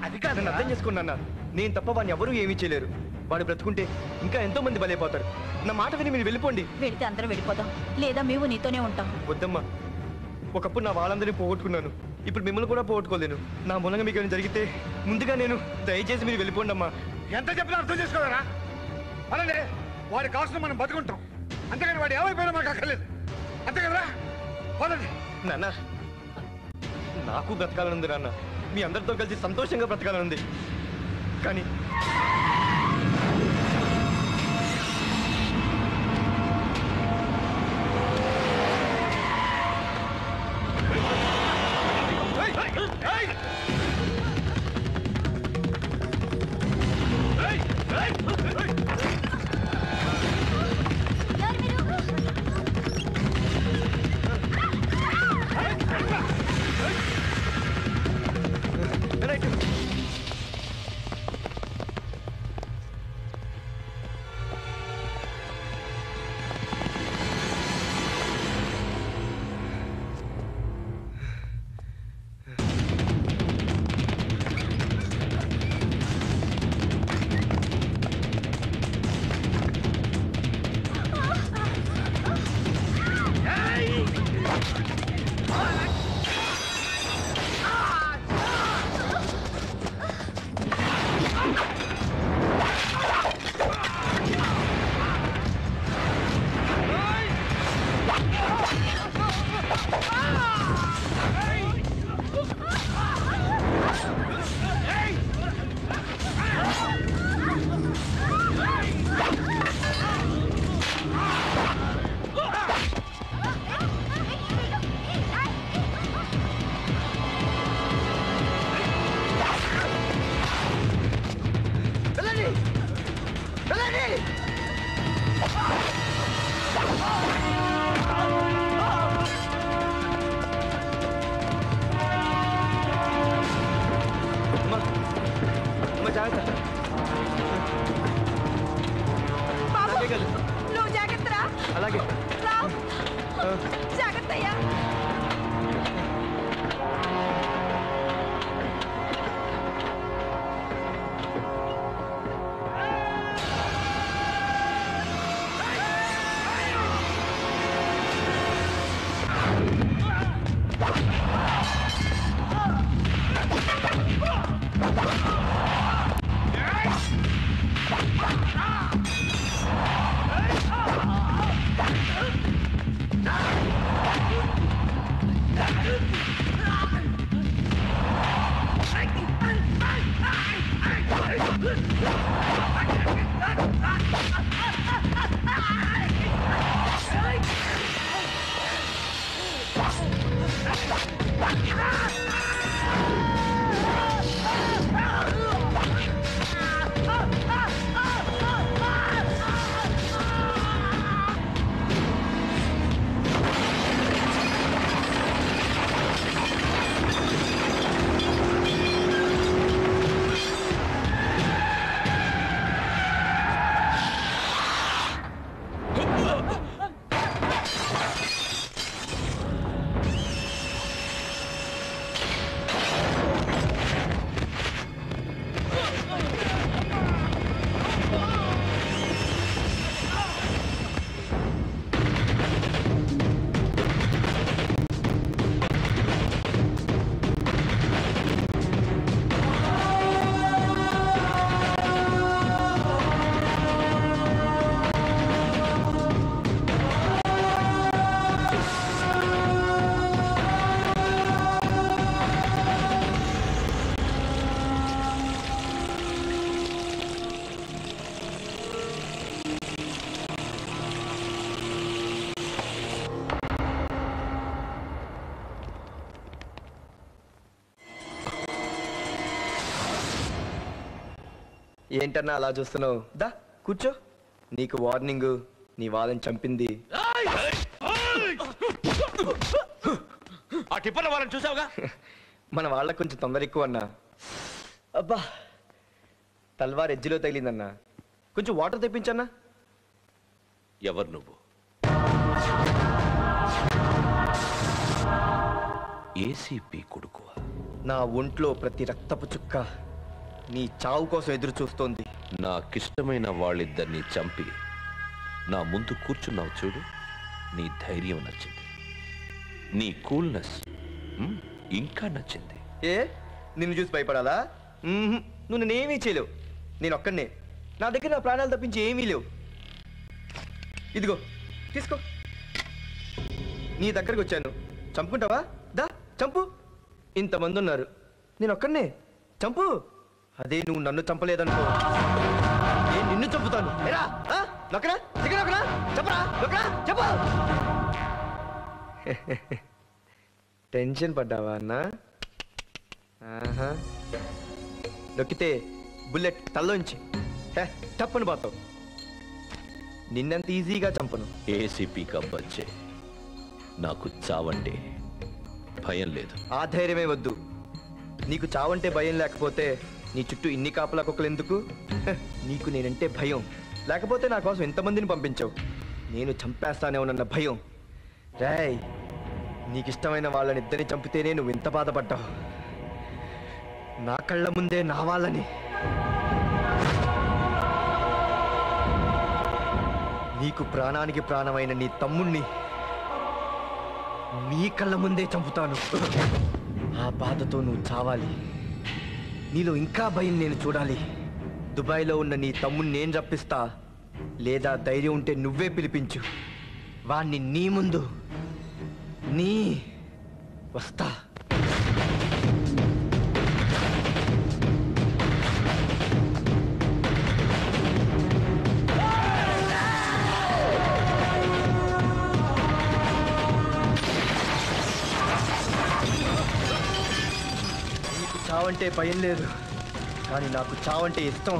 అది కాదు, నన్ను అర్థం చేసుకున్నా. నేను తప్ప వాడిని ఎవరూ ఏమీ చేయలేరు. వాడు బ్రతుకుంటే ఇంకా ఎంతో మంది బలైపోతారు. నా మాట విని మీరు వెళ్ళిపోండి. వెళితే అందరం వెళ్ళిపోదాం, లేదా మేము నీతోనే ఉంటాం. వద్దమ్మా, ఒకప్పుడు నా వాళ్ళందరినీ పోగొట్టుకున్నాను. ఇప్పుడు మిమ్మల్ని కూడా పోగొట్టుకోలేను. నా మూలంగా మీకు ఏమైనా జరిగితే ముందుగా నేను దయచేసి మీరు వెళ్ళిపోండి అమ్మా. ఎంత చెప్పినా అర్థం చేసుకోవాలా? అలానే వాడి కాస్ట్ మనం బతుకుంటాం, అంతేగాని వాడు ఏమైపోయినా మాకు అక్కర్లేదు. అంతే కదరా? పదండి. నాన్న, నాకు బ్రతకాలనుంది నాన్న. మీ అందరితో కలిసి సంతోషంగా బ్రతకాలనుంది. కానీ అలాగే జాగ్రత్తయ్యా. ఏంటన్నా అలా చూస్తున్నావు? దా కూర్చో. నీకు వార్నింగ్, నీ వాళ్ళని చంపింది. ఆ టిప్పర్ల వాళ్ళని చూసావుగా? మన వాళ్ళకి కొంచెం తొందర ఎక్కువ అన్నా. అబ్బా, తల్వార్ ఎడ్జిలో తగిలిందన్నా. కొంచెం వాటర్ తెప్పించన్నా. ఎవరు నువ్వు? ఏసీపీ కొడుకు. నా ఒంట్లో ప్రతి రక్తపు చుక్క నీ చావు కోసం ఎదురు చూస్తోంది. నాకిష్టమైన వాళ్ళిద్దరిని చంపి నా ముందు కూర్చున్నావు చూడు, నీ ధైర్యం నచ్చింది, నీ కూల్నెస్ ఇంకా నచ్చింది. ఏ నిన్ను చూసి భయపడాలా? నువ్వు నేనేమీ చేయలేవు. నేను ఒక్కడనే, నా దగ్గర నా ప్రాణాలు తప్పించి ఏమీ లేవు. ఇదిగో తీసుకో. నీ దగ్గరకు వచ్చాను, చంపుకుంటావా? దా చంపు. ఇంతమంది ఉన్నారు, నేను ఒక్కడనే, చంపు. అదే నువ్వు నన్ను చంపలేదనుకో, నేను నిన్ను చంపుతాను. ఏరా నొక్కరా, దిగ నొక్కరా, చెప్పరా, నొక్కరా, చెప్పు. టెన్షన్ పడ్డావా అన్న? నొక్కితే బుల్లెట్ తల్లోంచి తప్పని పోతావు. నిన్నంత ఈజీగా చంపను. ఏసీపీ కబ్బచ్చే, నాకు చావంటే భయం లేదు. ఆ ధైర్యమే వద్దు. నీకు చావంటే భయం లేకపోతే నీ చుట్టూ ఇన్ని కాపలా కుక్కలు ఎందుకు? నీకు నేనంటే భయం లేకపోతే నా కోసం ఎంతమందిని పంపించావు? నేను చంపేస్తానేమోనన్న భయం. రేయ్, నీకిష్టమైన వాళ్ళని ఇద్దరిని చంపితేనే నువ్వు ఇంత బాధపడ్డావు. నా కళ్ళ ముందే నా వాళ్ళని, నీకు ప్రాణానికి ప్రాణమైన నీ తమ్ముణ్ణి నీ కళ్ళ ముందే చంపుతాను. ఆ బాధతో నువ్వు చావాలి. నీలో ఇంకా భయం నేను చూడాలి. దుబాయ్లో ఉన్న నీ తమ్ముణ్ణి నేను రప్పిస్తా, లేదా ధైర్యం ఉంటే నువ్వే పిలిపించు. వాణ్ణి నీ ముందు వస్తా. నీకు చావంటే భయం లేదు, కానీ నాకు చావంటే ఇష్టం.